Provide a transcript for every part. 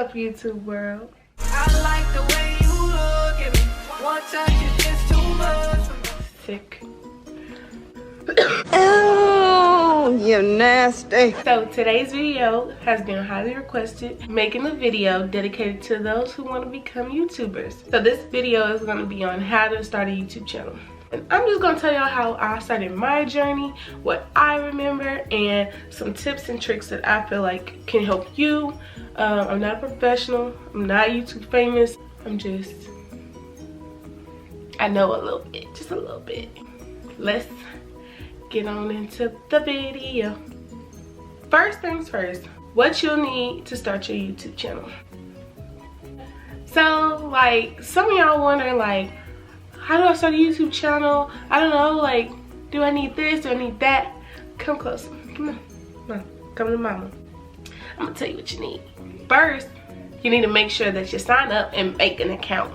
up, YouTube world? I like the way you look at me. One touch is just too much. Sick. Oh, you nasty. So today's video has been highly requested, making a video dedicated to those who want to become YouTubers. So this video is going to be on how to start a YouTube channel. And I'm just going to tell y'all how I started my journey, what I remember, and some tips and tricks that I feel like can help you. I'm not a professional, I'm not YouTube famous, I know a little bit, just a little bit. Let's get on into the video. First things first, what you'll need to start your YouTube channel. So like some of y'all wondering like, how do I start a YouTube channel? I don't know, like, do I need this, do I need that? Come closer, come on, come to mama. I'm gonna tell you what you need. First, you need to make sure that you sign up and make an account.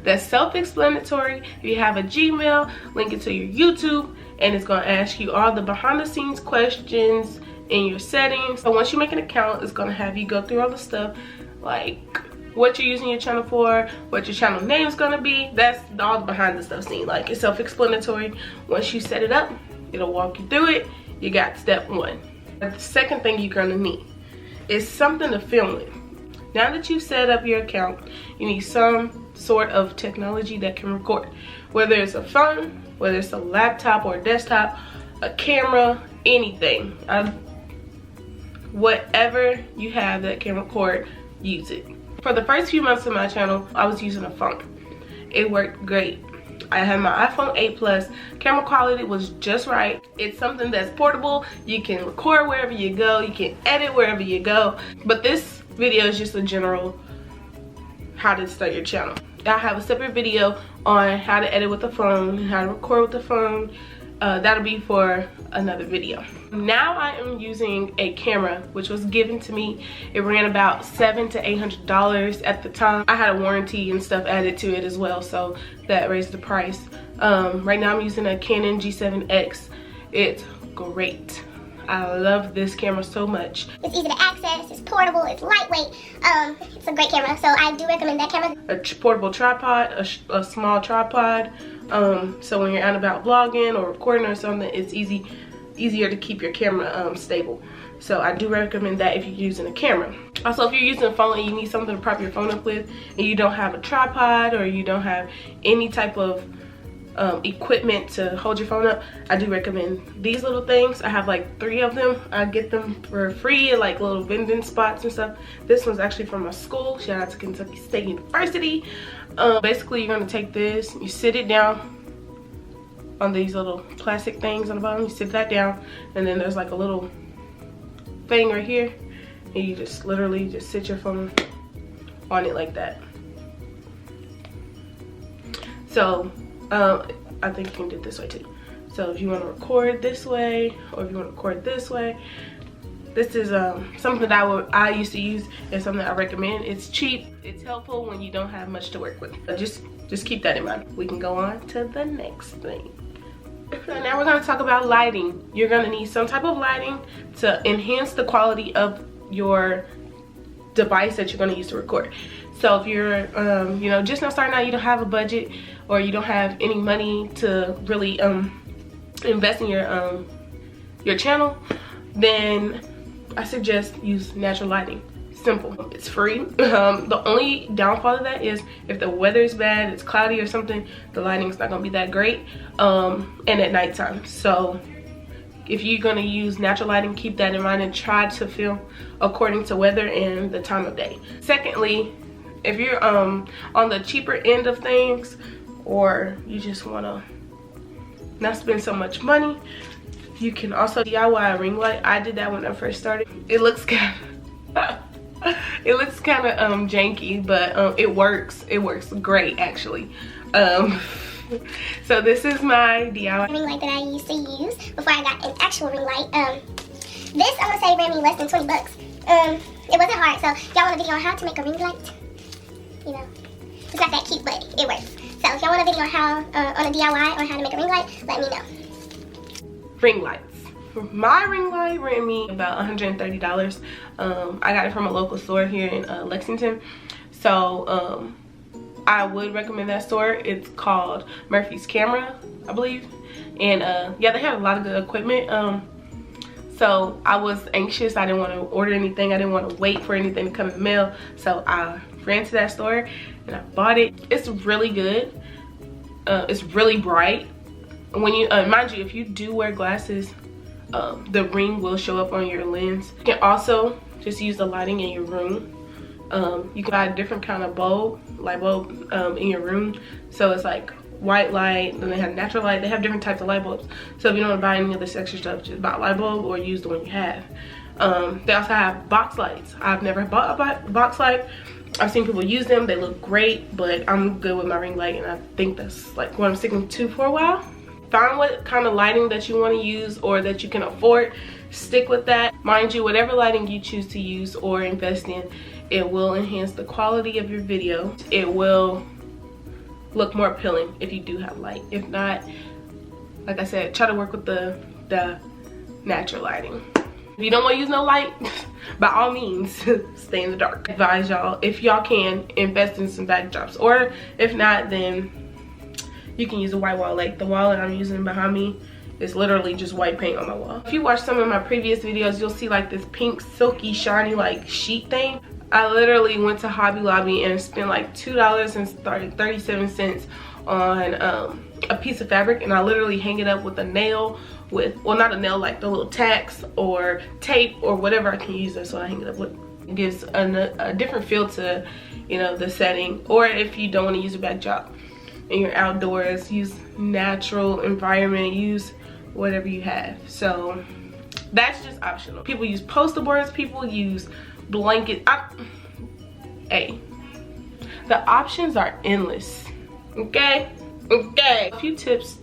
That's self-explanatory. If you have a Gmail, link it to your YouTube, and it's gonna ask you all the behind the scenes questions in your settings. So once you make an account, it's gonna have you go through all the stuff, like what you're using your channel for, what your channel name is gonna be. That's all the behind the stuff scene. Like, it's self-explanatory. Once you set it up, it'll walk you through it. You got step one. The second thing you're gonna need is something to film with. Now that you've set up your account, you need some sort of technology that can record. Whether it's a phone, whether it's a laptop or a desktop, a camera, anything. Whatever you have that can record, use it. For the first few months of my channel, I was using a phone. It worked great. I had my iPhone 8 Plus. Camera quality was just right. It's something that's portable. You can record wherever you go. You can edit wherever you go. But this video is just a general how to start your channel. I have a separate video on how to edit with the phone, how to record with the phone. That'll be for another video. Now I am using a camera which was given to me. It ran about $700 to $800 at the time. I had a warranty and stuff added to it as well, so that raised the price. Right now I'm using a Canon G7X. It's great. I love this camera so much. It's easy to access, it's portable, it's lightweight. It's a great camera, so I do recommend that camera. A portable tripod, a small tripod. So when you're out and about vlogging or recording or something, it's easier to keep your camera stable. So I do recommend that if you're using a camera. Also, if you're using a phone and you need something to prop your phone up with, and you don't have a tripod or you don't have any type of equipment to hold your phone up, I do recommend these little things. I have like 3 of them. I get them for free at like little vending spots and stuff. This one's actually from my school. Shout out to Kentucky State University. Basically, you're gonna take this, you sit it down on these little plastic things on the bottom. You sit that down, and then there's like a little thing right here, and you just literally just sit your phone on it like that. So I think you can do it this way too. So if you want to record this way, or if you want to record this way, this is something that I used to use, and something I recommend. It's cheap, it's helpful when you don't have much to work with. But just keep that in mind. We can go on to the next thing. So now we're going to talk about lighting. You're going to need some type of lighting to enhance the quality of your device that you're going to use to record. So if you're you know, just now starting out, you don't have a budget, or you don't have any money to really invest in your channel, then I suggest use natural lighting. Simple, it's free. The only downfall of that is if the weather is bad, it's cloudy or something, the lighting's not gonna be that great, and at nighttime. So if you're gonna use natural lighting, keep that in mind and try to film according to weather and the time of day. Secondly, if you're on the cheaper end of things, or you just wanna not spend so much money, you can also DIY a ring light. I did that when I first started. It looks kind of it looks kind of janky, but it works. It works great, actually. So this is my DIY ring light that I used to use before I got an actual ring light. This I'm gonna say ran me less than 20 bucks. It wasn't hard, so y'all want a video on how to make a ring light? You know, it's not that cute, but it works. So if y'all want a video on how on a DIY on how to make a ring light, let me know. ring lights. my ring light ran me about $130. I got it from a local store here in Lexington. So I would recommend that store. It's called Murphy's Camera, I believe. And yeah, they have a lot of good equipment. So I was anxious. I didn't want to order anything. I didn't want to wait for anything to come in the mail. So I ran to that store and I bought it. It's really good. It's really bright. When you mind you, if you do wear glasses, the ring will show up on your lens. You can also just use the lighting in your room. You can buy a different kind of light bulb in your room. So it's like white light, then they have natural light. They have different types of light bulbs. So if you don't want to buy any of this extra stuff, just buy a light bulb or use the one you have. They also have box lights. I've never bought a box light. I've seen people use them. They look great, but I'm good with my ring light, and I think that's like what I'm sticking to for a while. Find what kind of lighting that you want to use or that you can afford. Stick with that. Mind you, whatever lighting you choose to use or invest in, it will enhance the quality of your video. It will look more appealing if you do have light. If not, like I said, try to work with the natural lighting. If you don't want to use no light, by all means, stay in the dark. Advise y'all, if y'all can, invest in some backdrops. Or if not, then you can use a white wall. Like the wall that I'm using behind me is literally just white paint on my wall. If you watch some of my previous videos, you'll see like this pink, silky, shiny like sheet thing. I literally went to Hobby Lobby and spent like $2.37 on a piece of fabric, and I literally hang it up with a nail, well, not a nail, like the little tacks or tape or whatever I can use. That's what I hang it up with. It gives a different feel to, you know, the setting. Or if you don't want to use a backdrop and you're outdoors, use natural environment, use whatever you have. So that's just optional. People use poster boards, people use blanket. Hey, the options are endless. Okay. A few tips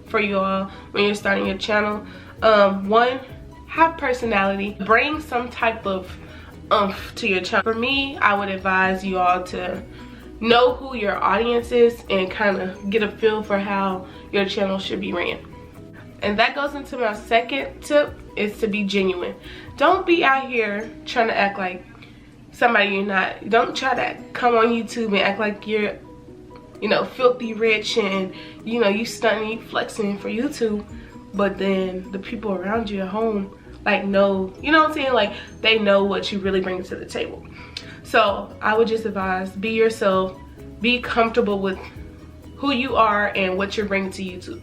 for you all when you're starting your channel. One, have personality. Bring some type of oomph to your channel. For me, I would advise you all to know who your audience is and kind of get a feel for how your channel should be ran. And that goes into my second tip, is to be genuine. Don't be out here trying to act like somebody you're not. Don't try to come on YouTube and act like you're, you know, filthy rich and, you know, you stunting, you flexing for YouTube, but then the people around you at home like know, you know what I'm saying, like they know what you really bring to the table. So I would just advise, be yourself, be comfortable with who you are and what you're bringing to YouTube,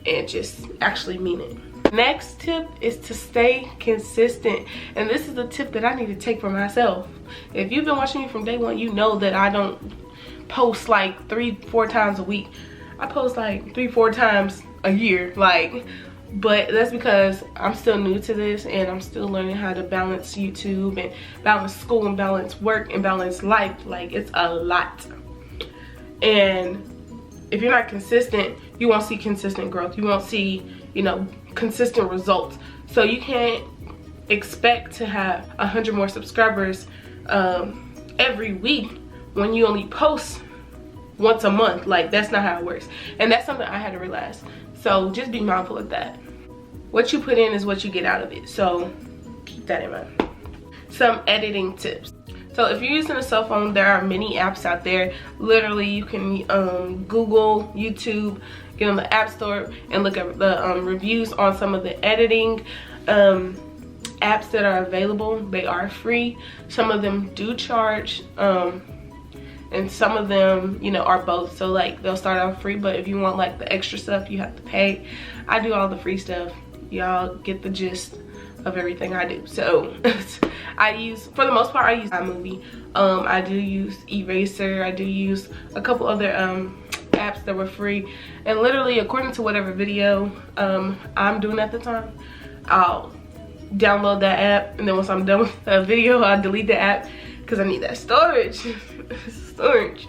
and just actually mean it. Next tip is to stay consistent, and this is a tip that I need to take for myself. If you've been watching me from day one, you know that I don't post like 3-4 times a week. I post like 3-4 times a year, like, but that's because I'm still new to this and I'm still learning how to balance YouTube and balance school and balance work and balance life. Like, it's a lot. And if you're not consistent, you won't see consistent growth. You won't see, you know, consistent results. So you can't expect to have 100 more subscribers every week when you only post once a month. Like, that's not how it works. And that's something I had to realize. So just be mindful of that. What you put in is what you get out of it. So keep that in mind. Some editing tips. So if you're using a cell phone, there are many apps out there. Literally, you can Google, YouTube, get on the App Store and look at the reviews on some of the editing apps that are available. They are free. Some of them do charge, and some of them, you know, are both. So like, they'll start out free, but if you want like the extra stuff, you have to pay. I do all the free stuff. Y'all get the gist of everything I do. So I use, for the most part, I use iMovie. I do use Eraser. I do use a couple other apps that were free, and literally according to whatever video I'm doing at the time, I'll download that app, and then once I'm done with the video, I'll delete the app because I need that storage. Storage.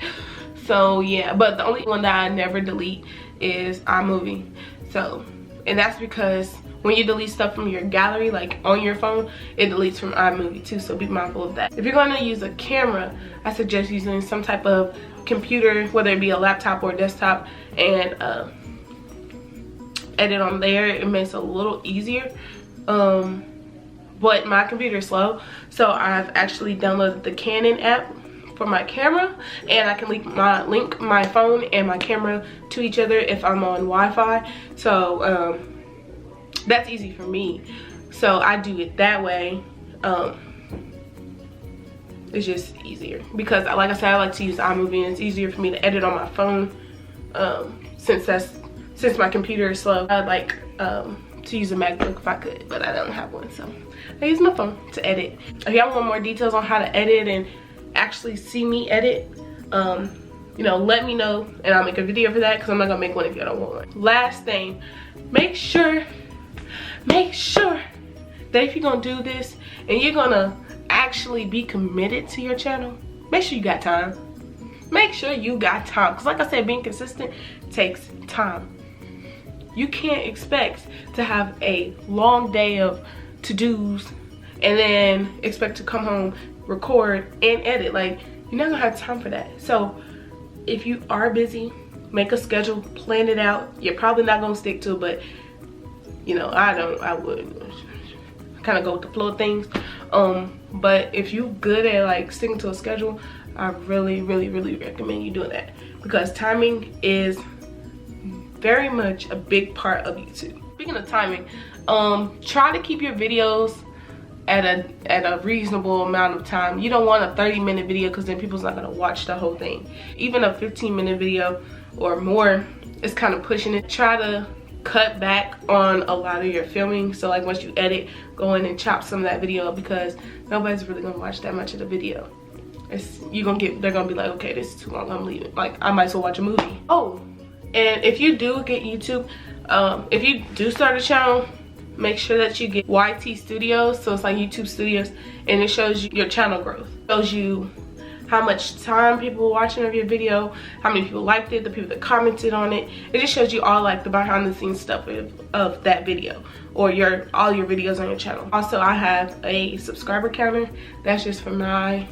So yeah, but the only one that I never delete is iMovie. So, and that's because when you delete stuff from your gallery, like on your phone, it deletes from iMovie too, so be mindful of that. If you're gonna use a camera, I suggest using some type of computer, whether it be a laptop or a desktop, and edit on there. It makes it a little easier. but my computer is slow, so I've actually downloaded the Canon app for my camera, and I can link my phone and my camera to each other if I'm on Wi-Fi. So that's easy for me, so I do it that way. It's just easier because, like I said, I like to use iMovie, and it's easier for me to edit on my phone. Since my computer is slow, I'd like to use a MacBook if I could, but I don't have one, so I use my phone to edit. If y'all want more details on how to edit and actually see me edit, you know, let me know and I'll make a video for that, because I'm not gonna make one if y'all don't want one. Last thing, make sure that if you're gonna do this and you're gonna actually be committed to your channel, make sure you got time. Make sure you got time, because like I said, being consistent takes time. You can't expect to have a long day of to-dos and then expect to come home, record, and edit. Like, you're not gonna have time for that. So if you are busy, make a schedule, plan it out. You're probably not gonna stick to it, but you know, I would kind of go with the flow of things. But if you good at like sticking to a schedule, I really recommend you doing that, because timing is very much a big part of YouTube. Speaking of timing, try to keep your videos at a reasonable amount of time. You don't want a 30-minute video, because then people's not gonna watch the whole thing. Even a 15-minute video or more is kind of pushing it. Try to cut back on a lot of your filming, so like once you edit, go in and chop some of that video up, because nobody's really gonna watch that much of the video. They're gonna be like, okay, this is too long, I'm leaving. Like, I might as well watch a movie. Oh, and if you do get YouTube, if you do start a channel, make sure that you get YT Studios. So it's like YouTube Studios, and it shows you your channel growth. It shows you how much time people were watching of your video, how many people liked it, the people that commented on it. It just shows you all like the behind the scenes stuff of that video, or all your videos on your channel. Also, I have a subscriber counter. That's just for my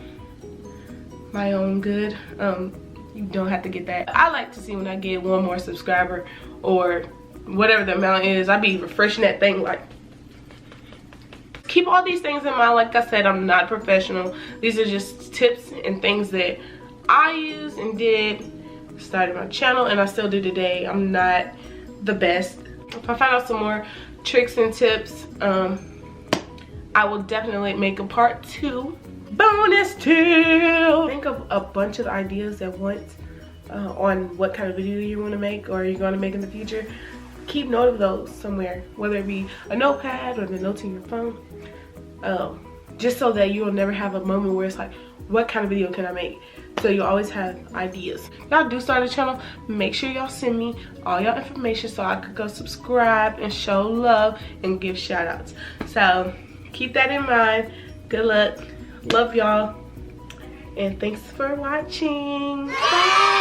own good. You don't have to get that. I like to see when I get one more subscriber, or whatever the amount is. I be refreshing that thing. Like, keep all these things in mind. Like I said, I'm not professional. These are just tips and things that I use and did, started my channel, and I still do today. I'm not the best. If I find out some more tricks and tips, I will definitely make a part 2. Bonus tip! Think of a bunch of ideas at once on what kind of video you want to make, or you're going to make in the future. Keep note of those somewhere, whether it be a notepad or the notes in your phone, just so that you'll never have a moment where it's like, what kind of video can I make? So you always have ideas. Y'all do start a channel, make sure y'all send me all your information so I could go subscribe and show love and give shout outs. So keep that in mind. Good luck. Love y'all, and thanks for watching. Bye.